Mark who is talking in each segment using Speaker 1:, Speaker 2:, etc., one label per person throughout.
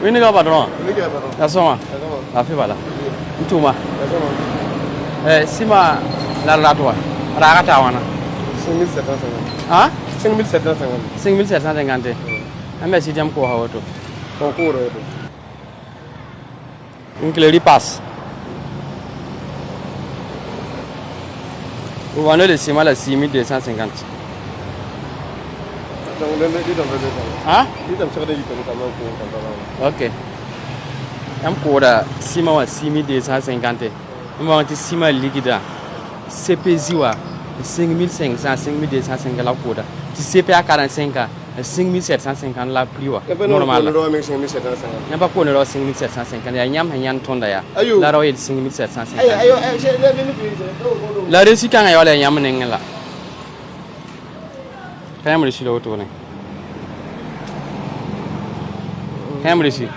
Speaker 1: Oui, nous avons pas droit.
Speaker 2: Oui, pardon.
Speaker 1: La somme. La fait voilà. Tout ma. Si ma la toi. Ragata wana.
Speaker 2: 5750.
Speaker 1: Hein?
Speaker 2: 5750.
Speaker 1: 5750. Mais si tu as quoi auto.
Speaker 2: Concours.
Speaker 1: Une clé passe. Vous vendez le ciment à 6250. Hein? Ok. Un cours ciment à 6250. On va dire ciment liquide. CPZ 5500, 5250 la cour. Si CPA 45 ans, 5750 la prix. Normal. Il n'y a pas qu'on ait 5750. Il y a un ton d'ailleurs. La royale 5750. La réussite quand il y a les yamens là. Quand même, je suis là autour. Quand même, je suis.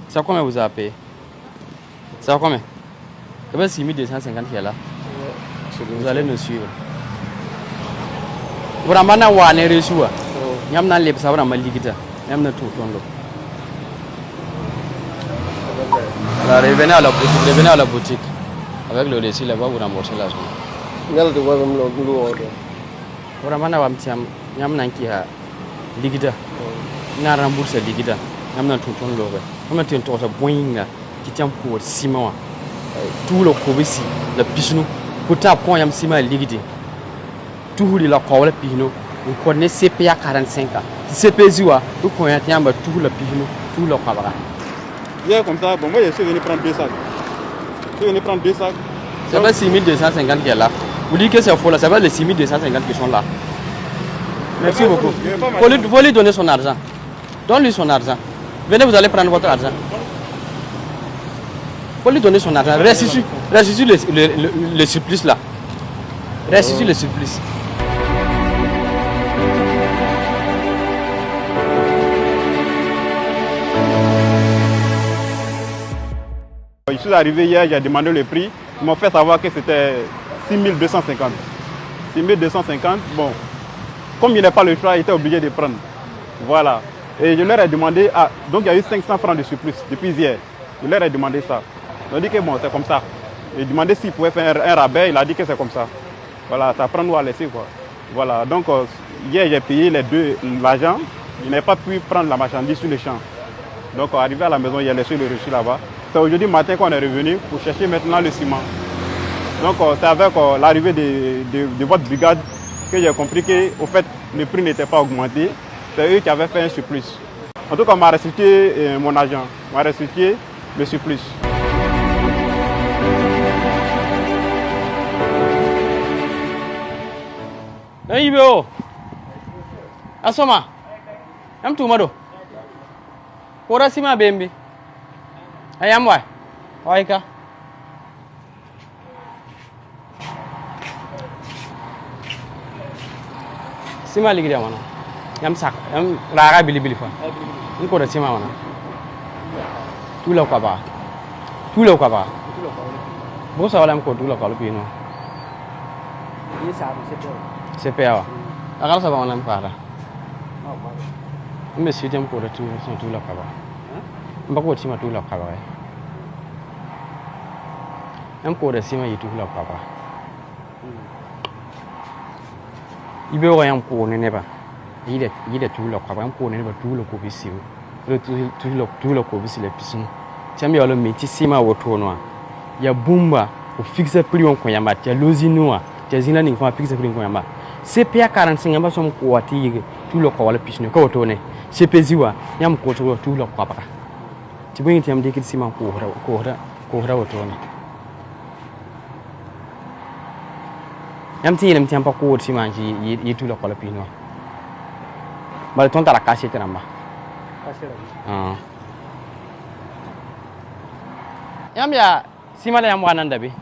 Speaker 1: Ça combien vous avez payé? Ça combien? Eh bien, 6250 qui est là. Vous allez nous suivre. Vraiment, on a un reçu. Il y a un lep, ça va me liquider. Il y a un tout. Alors, revenez à la boutique. Avec le récit là-bas, vous remboursez la somme. Vraiment, on a un petit qui a liquide. On a remboursé liquide. Il y a un tout. On a un tout qui tient pour 6 mois. Tout le Covid, le pichon. Pourtant, quand il y a un ciment liquide, tout le corps, le pichon, on connaît CPA 45 ans. CPZ, vous connaissez tout le pichon, tout le corps.
Speaker 2: Hier, comme ça, bon, moi, je suis venu prendre 2 sacs. Je suis venu prendre 2 sacs.
Speaker 1: C'est pas 6250 qui est là. Vous dites que c'est faux là, c'est pas les 6250 qui sont là. Merci beaucoup. Il faut lui donner son argent. Donne-lui son argent. Venez, vous allez prendre votre argent. Il faut lui donner son argent. Restitue le surplus là. Restitue le surplus.
Speaker 2: Je suis arrivé hier, j'ai demandé le prix. Ils m'ont fait savoir que c'était 6250. 6250, bon, comme il n'y a pas le choix, il était obligé de prendre. Voilà. Et je leur ai demandé, donc il y a eu 500 francs de surplus depuis hier. Je leur ai demandé ça. Ils ont dit que bon, c'est comme ça. J'ai demandé s'il pouvait faire un rabais, il a dit que c'est comme ça. Voilà, ça prend nous à laisser quoi. Voilà, donc hier j'ai payé l'argent, il n'a pas pu prendre la marchandise sur le champ. Donc arrivé à la maison, il a laissé le reçu là-bas. C'est aujourd'hui matin qu'on est revenu pour chercher maintenant le ciment. Donc c'est avec l'arrivée de votre brigade que j'ai compris que au fait le prix n'était pas augmenté. C'est eux qui avaient fait un surplus. En tout cas, on m'a restitué mon argent, on m'a restitué le surplus.
Speaker 1: Ibo, asoma, am tu mado. Kora sima bembi. Ayam wai, waika. Sima ligi dia mana? Yam sak, yam raga bili fa. Ini kora sima mana? Tulau kaba. Bosa wala ko tulau kalau pino.
Speaker 3: Ini sabu
Speaker 1: CPA. Akal sa ba wala para. Mbe sitem ko da tulau kaba. Mbako sima tulau kaba. Am ko da sima yi tulau kaba. Ibe wa yam ko ne ba. Yide tulau kaba, am ko ne ba tulau ko bisiu. Tulau ko bisi le pisin. Tiambi wala meti sima woto no. Ya bumba o fixe prix on koyamba, tia lozinoa, tia zina ni fa fixe prix on koyamba. CPA 45 amba som ko wati tout le ko wala pisne ko woto ne. CPZ wa yam ko to tout le ko ba. Ti bo ngi tiam de kit sima ko hora woto ne. Yam ti nem tiam pa ko woto sima ji yi tout le ko la pino. Ba ton tara kasse teramba. Ah. Yam ya sima la yam wana ndabi.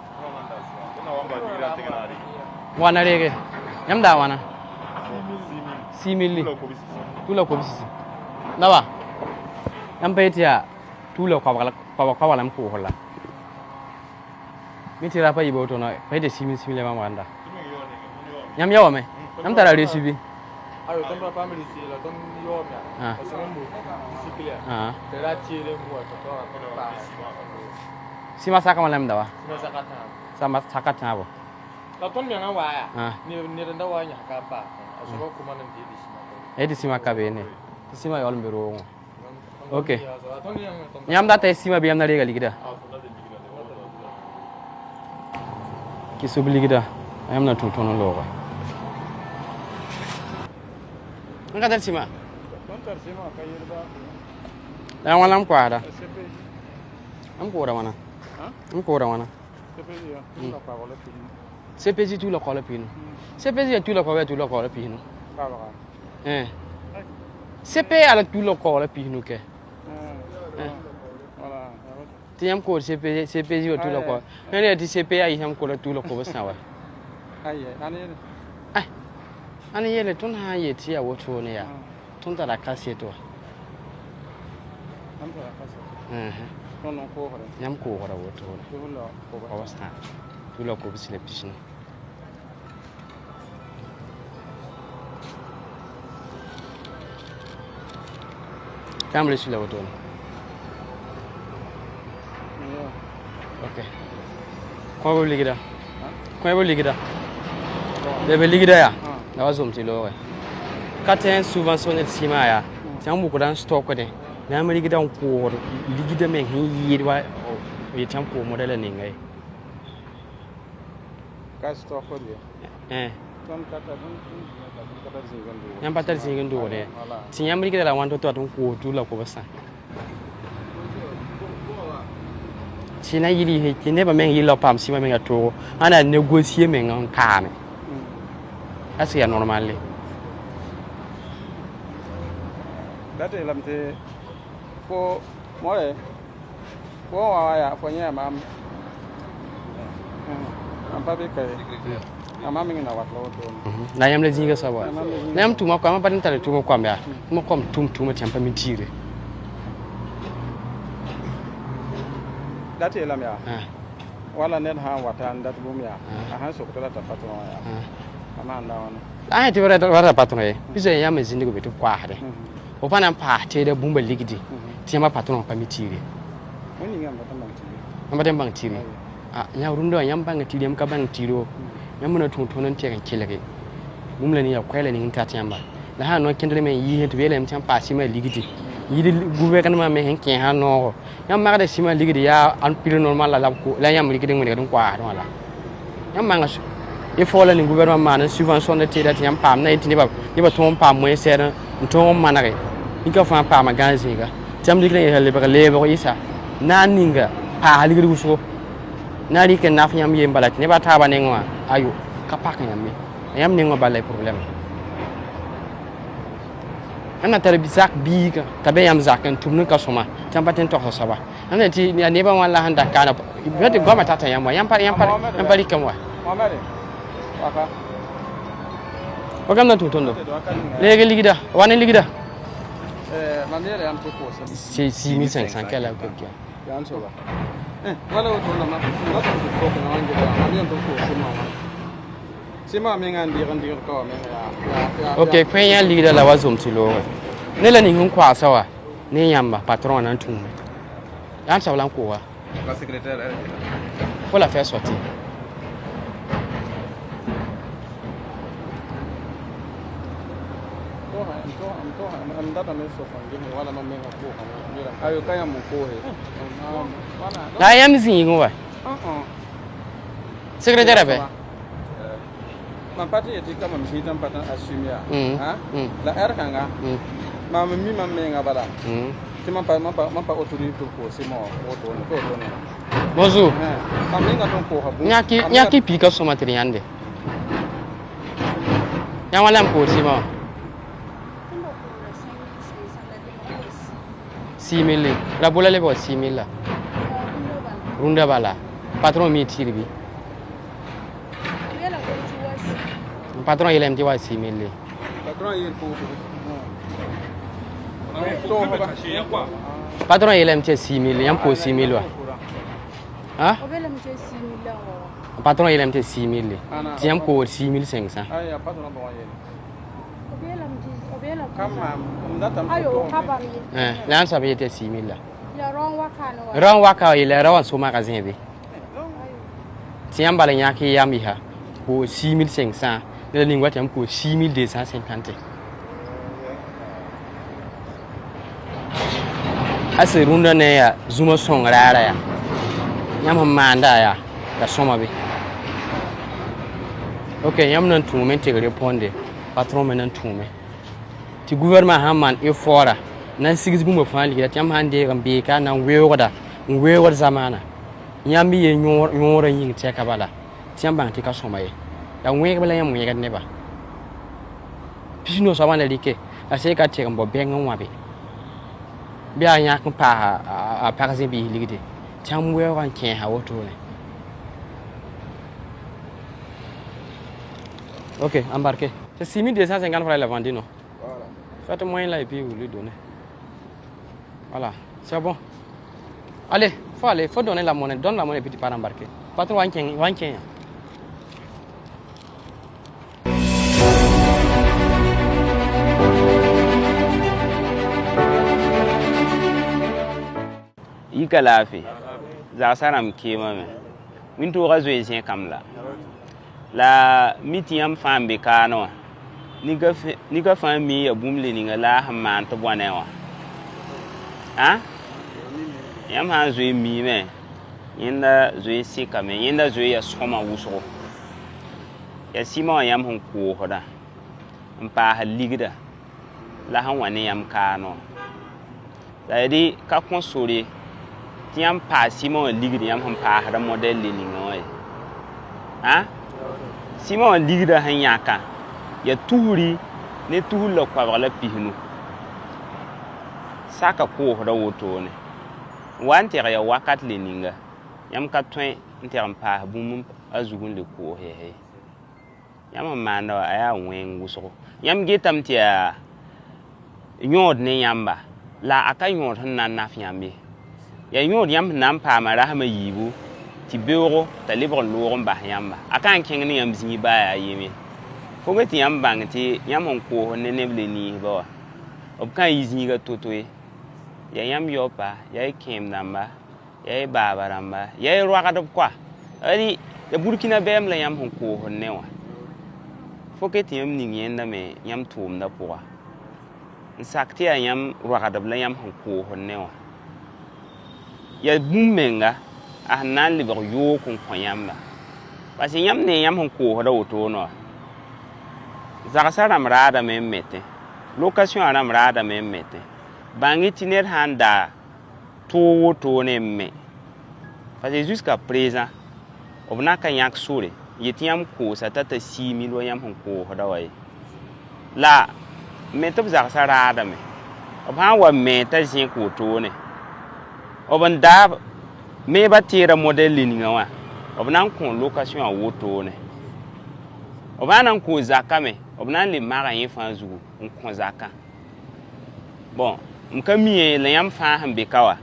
Speaker 1: Wana rege. Yam da wana. 6000. Tula ko bisi. Nawa. Yam petia tula ko wala ko hola. Mi tira pa yibo to no. Pete 6000 le ma wanda. Yam yawa me. Yam tara recipe.
Speaker 4: ayo tomba family si la tom yomya asema mu discipline tera tiele mu to pa
Speaker 1: sima saka malam dawa
Speaker 4: sima sakata
Speaker 1: sama sakata bo
Speaker 4: la tom yang wa ya ni renda wa nya ka pa asema kuma nan di sima
Speaker 1: edi sima ka bene sima yol mbero okay nyam da tay sima bi am na rega ligida ki subli ligida am na tutono logo nka dar sima dan walam ko ada am ko da wana am ko da wana CPG tu la ko la pin CPG tu la ko la pin CP ala tu la ko la pin ke ti am ko CPG tu la ko ne ti CP ai am ko la tu la ko basa wa ani yele tun ha yeti ya woto ne ya tun da kase to
Speaker 4: non ko hore
Speaker 1: nyam ko hore woto ko wasta tu lo ko bisile pishin kamle sile woto okay ko bo ligida de ligida ya na wazom ti lo katen subventionner sima ya tan bu kudan stock de na mari gidan ko ligida men hin yirwa o tan ko model ne ngai
Speaker 4: ka stock ko de ton kata
Speaker 1: nyam patar singin do de tin yam rigida la wanto to ton ko tu la ko basa sina yiri he kine ba men yilo pam sima men to ana negotier men an kame asi normalement
Speaker 4: date lamte fo more fo wa ya fo nya mam am pa be kay ama mi na wat lo to
Speaker 1: na yam le zinga sawa na yam tuma ko ama pa tare tuma ko amya mo kom tuma tempa mi tire
Speaker 4: date lam ya wala net ha watan dat bum ya ha so ko ta patron ya ama anda wana
Speaker 1: ai ti wara patron e biso yam me zinga go betu kwa hade o pa nan pa te de bumba ligidi ti ma patron pa mi tire
Speaker 4: woni ngam ba tan
Speaker 1: amba dem bang tire nya rundo yam bang tire am ka bang tiro yam na tun tonan te kan kilage bumla ni ya kwela ni ta tamba la ha no kendele men yi hetu wele am tan pa si ma ligidi yi de gouvernement me hen ken ha no yam ma da si ma ligidi ya an pile normal la ko la yam ligidi ngene dum kwa don la yam ma nga il faut la ni gouvernement na subvention de te da yam pam na itini ba ni ba ton pam mo ser ton manare ni ka fa pam magasin ga jam ligidi hele ba le ba isa na ninga pa ligidi uso na ri ken na fa yam yem balat ne ba ta ba ne ngwa ayo ka pak yam me yam ne ngwa ba le problème ana tar bisak biga tabe yam zakan tumnu ka soma tampaten to saba ana ti ne ba wala handa kana yote goma tata yam pa ri kamwa
Speaker 4: mamare waka
Speaker 1: o kam na tutondo lege ligida wane ligida
Speaker 4: mamere yam to ko
Speaker 1: c'est 6500 kala ko kya
Speaker 4: yan so ba wala o to na ma to ko ko na ngi ba mamere to ko sima me ngan dir ko me ya
Speaker 1: okay kwen ya ligida la wazom tilo ne la ni hun kwa sawa ne yamba patron nan tun yan sa wala ko wa
Speaker 4: la secrétaire
Speaker 1: faut la faire sortir la yam zingo wa secrétaire be
Speaker 4: ma pati eti kama mshita mpata asumia la erkanga ma mi ma menga bala tima pa mapa autorité ko simo auto ko to no
Speaker 1: bonjour
Speaker 4: ma menga ton ko habu
Speaker 1: nyaki pika so materiande yang wala ko simo 6000 la bola le bo 6000 la runda bala patron mi tirbi patron il aime dire 6000
Speaker 4: patron il faut
Speaker 1: patron il aime 6000 yam ko 6000 wa hein patron il aime 6000 ti yam ko 6500
Speaker 4: patron bon
Speaker 1: Là, ça avait été 6 000 là.
Speaker 3: Il
Speaker 1: Ron waka, il est rond sur magasin. Tiens, Balagnac et Yamiha pour 6 500. Le linguat pour 6 250. À ce runda, Zuma song rara. Yamamanda, la somme. Ok, yam non tout me te répondre. Patron maintenant tout me. Tu gouvernement Haman et fora. Nan 6 gum of family that yam hande and be can and where zamana. Yambi your yin take a bala. Tiamban take a someway. And wake William we never. Pishno Savan Like, I say I take about bang on wabi. Be a yak pa a packaging be ligged. Tam where one can have to. Ok, embarqué. C'est 6 250 francs la vendino.
Speaker 4: Voilà.
Speaker 1: Faites-moi là et puis vous lui donnez. Voilà, c'est bon. Allez, faut donner la monnaie. Donne la monnaie et puis tu pars embarquer. Pas trop wanking.
Speaker 5: Ikalafi. Zasaram kema me. Minto razwe sien kamla. La mitiam fam be kano ni ka fam mi ya bumle ni la hamman to bonewa ha yam han zui mi me yinda zui sika me yinda zui ya soma wuso ya sima yam hon ko hoda mpa haligida la han wane yam kano dadi ka konsori tiam pa sima ligida yam han pa hada model ni ngoy ha Simon ligda hanyaka ya tuhuri ne tuhula kwa la pihinu saka ko hoda woto ne wante ya wakat leninga yam ka twen ntermpa bumum azugun le ko he yam manda aya wen guso yam getam tia nyod ne yamba la aka nyod hanna nafyambe ya nyod yam nan pa mara ha mayibu ti beuro ta libre lorum ba yamba akan king ni yam zi ba ya yimi fogo ti yam bang ti yam on ko ne neble ni ba ob kan yizni ga totoy ya yam yopa ya kem namba ya baba ramba ya ro ga dob kwa ali ya burkina bem la yam on ko ne wa fogo ti yam ni yenda me yam tum da poa nsakti ya yam ro ga dob la yam on ko ne wa ya bumenga nan liber yo kun kwanyamba parce yam ne yam hon ko hoda woto no zagasara mrada me mete location ara mrada me mete bangi tiner handa to woto ne me parce jusqu'à présent obna kan yak sore yetiam ko satata 6 000 yam hon ko hoda way la mete zagasara ada me obha wa meta zin ko to ne obanda me ba tira model ni wa obnan kon location a woto ne obanan ko zaka me obnan le mara yin fan zugu on kon zaka bon mkami le yam fa hambe kawa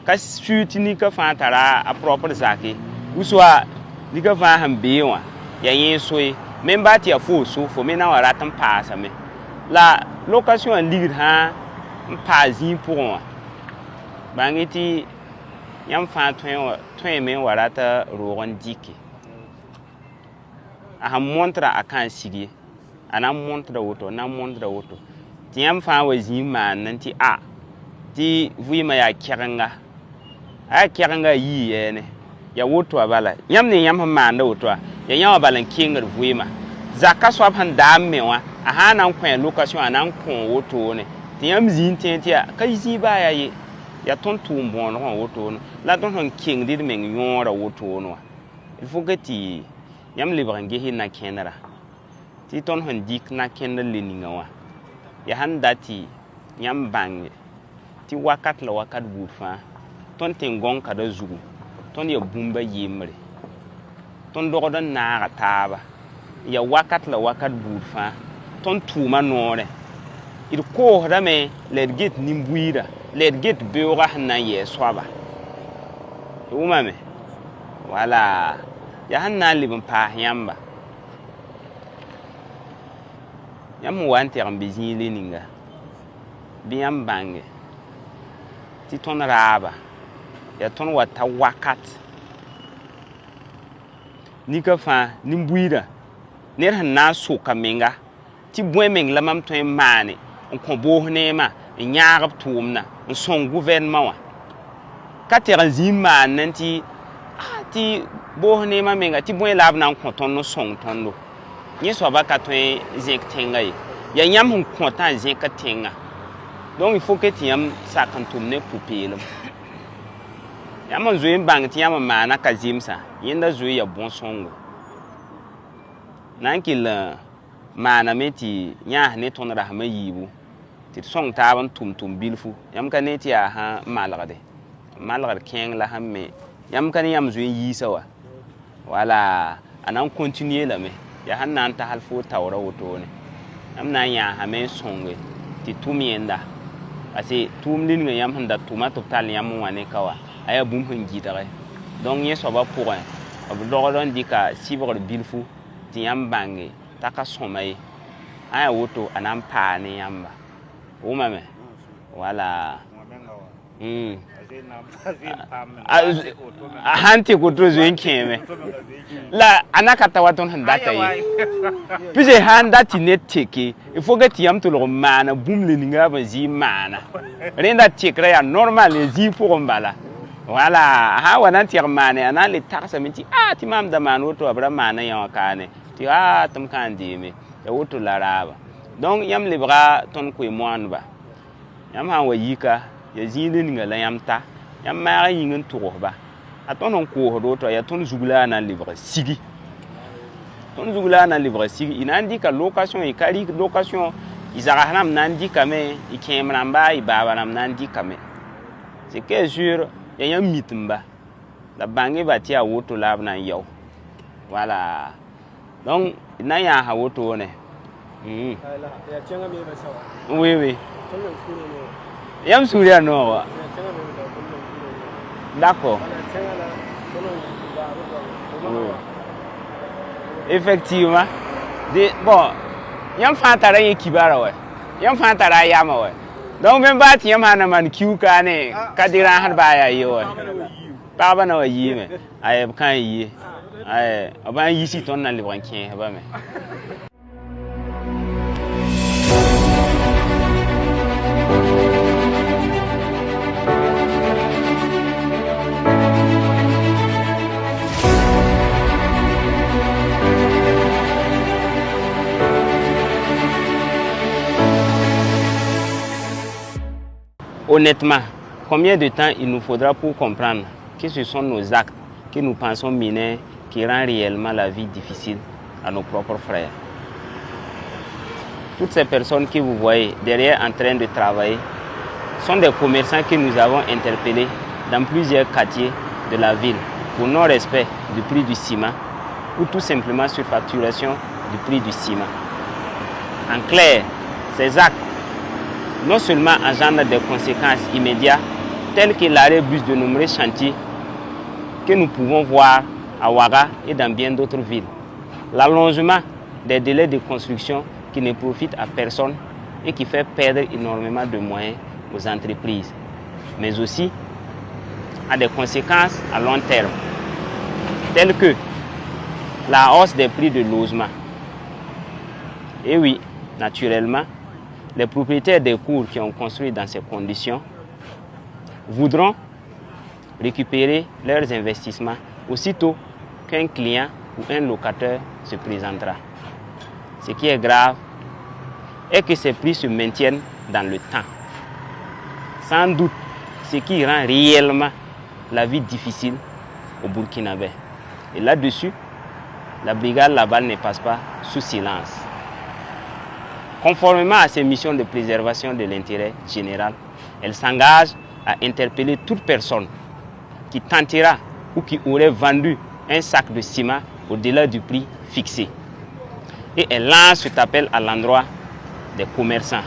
Speaker 5: ka suiti ni ka fa tara a propre zaki uswa ni ka fa hambe wa ya yin soyi men ba ti afo so fo me na wara tan passa me la location en ligue ha pa zin pour wa bangiti yam fa twen me warata rogon diki a montra akan sigi ana montra woto ti yam fa wazi ma nanti a ti vuima ya kiranga yi yene ya woto abala yam ne yam ma nda woto ya yam balan kingar vuima zaka swap han damme wa a hanan kwen location anan kon woto ne ti yam zin tenti a kai zi ba ya yi ya ton tum bon ron woto la don hon king dir men yora woto no il faut que ti yam libre ngehi na kenara ti ton hon dik na kenna leninga wa ya han dati yam bang ti wakat la wakat bufa ton tengon ka da zugu ton ya bumba yimre ton dogodan na taba ya wakat la wakat bufa ton tuma nore il ko rame le git nimbuira let get beura na ye swaba umame wala ya hanna libin pa yamba yam wante am bizini leninga Bien bange. Ti ton raba. Ya ton wata wakat. Ni ka fa ni mbuira. Ner han na so kamenga. Ti boi meng la mam ton mane. On kon bo nema. Nyaarab tuumna. On son gouvernement wa. Ka ter zima nanti ti bo nema menga ti boi lab na kon ton no song tondo. Ni so ba ka ton zek tenga yi. Ya yam hun kontan zek tenga. Donc il faut que tu aies ça quand tu es poupée. Il y a un joueur bang qui a un kazim ça. Il y a un joueur bon son. Nankil mana meti nya ne ton rahma yibu. Ti song taban tum bilfu. Yam kaneti a ha malade. Malade keng la hamme. Yam kan yam joueur yi sawa. Voilà, anan continuer là mais. Ya han nan ta halfo tawra wotone. Yam na ya ha me songe. Ti tumienda. Parce tout le monde yam handa tuma total yam wane kawa aya bum hun gidare donc ye so ba pour un abdoron dika sibor bilfu ti yam bangi taka somay aya woto anam pa ne yamba o mame voilà hanti ko to zo nkeme la anaka tawaton handa tay puis handa ti net teke il faut que tu aimes tout le mana boum le ninga ba zi mana renda tikra ya normal les zi pour mbala voilà ha wana ti mana ana le tarsa miti ti mam da mano to abra mana ya kane ti tum kan dime ya woto la raba donc yam le bras ton ko moan ba yam ha wayika ya zi le ninga la yam ta yam ma yingin to ba aton on ko do to ya ton zugla na livre sigi ton zugla na livre sigi inandika location e kali location izarahanam nandika me ikemramba ibabanam nandika me c'est que jure ya yam mitumba la bangi bati a woto lab na yow voilà donc na ya ha woto ne
Speaker 3: ya chenga me ba sawa
Speaker 5: oui yam souria no d'accord effectivement bon yam fantara yekibara ouais yam fantara yama ouais donc même ba ti yam hana man kiu kane kadira har ba ya yi ouais pa ba na yi me ay kan yi ay aban yi si ton na le brankien ba me. Honnêtement, combien de temps il nous faudra pour comprendre que ce sont nos actes que nous pensons mineurs qui rendent réellement la vie difficile à nos propres frères? Toutes ces personnes que vous voyez derrière en train de travailler sont des commerçants que nous avons interpellés dans plusieurs quartiers de la ville pour non-respect du prix du ciment ou tout simplement surfacturation du prix du ciment. En clair, ces actes non seulement engendrent des conséquences immédiates telles que l'arrêt bus de nombreux chantiers que nous pouvons voir à Ouaga et dans bien d'autres villes, l'allongement des délais de construction qui ne profitent à personne et qui fait perdre énormément de moyens aux entreprises, mais aussi à des conséquences à long terme, telles que la hausse des prix de logement. Et oui, naturellement, les propriétaires des cours qui ont construit dans ces conditions voudront récupérer leurs investissements aussitôt qu'un client ou un locataire se présentera. Ce qui est grave est que ces prix se maintiennent dans le temps. Sans doute, ce qui rend réellement la vie difficile au Burkinabé. Et là-dessus, la brigade Laballe ne passe pas sous silence. Conformément à ses missions de préservation de l'intérêt général, elle s'engage à interpeller toute personne qui tentera ou qui aurait vendu un sac de ciment au-delà du prix fixé. Et elle lance cet appel à l'endroit des commerçants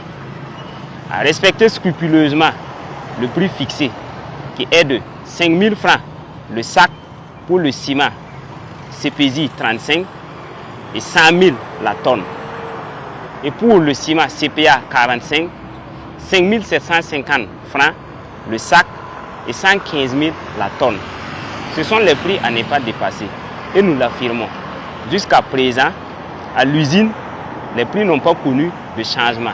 Speaker 5: à respecter scrupuleusement le prix fixé qui est de 5 000 francs le sac pour le ciment CPJ 35 et 100 000 la tonne. Et pour le ciment CPA 45, 5 750 francs le sac et 115 000 la tonne. Ce sont les prix à ne pas dépasser. Et nous l'affirmons. Jusqu'à présent, à l'usine, les prix n'ont pas connu de changement.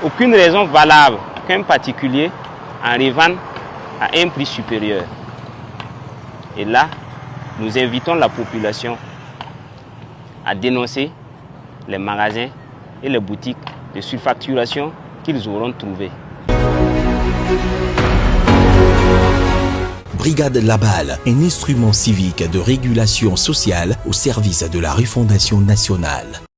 Speaker 5: Aucune raison valable qu'un particulier en revende à un prix supérieur. Et là, nous invitons la population à dénoncer les magasins et les boutiques de surfacturation qu'ils auront trouvées.
Speaker 6: Brigade Labal, un instrument civique de régulation sociale au service de la refondation nationale.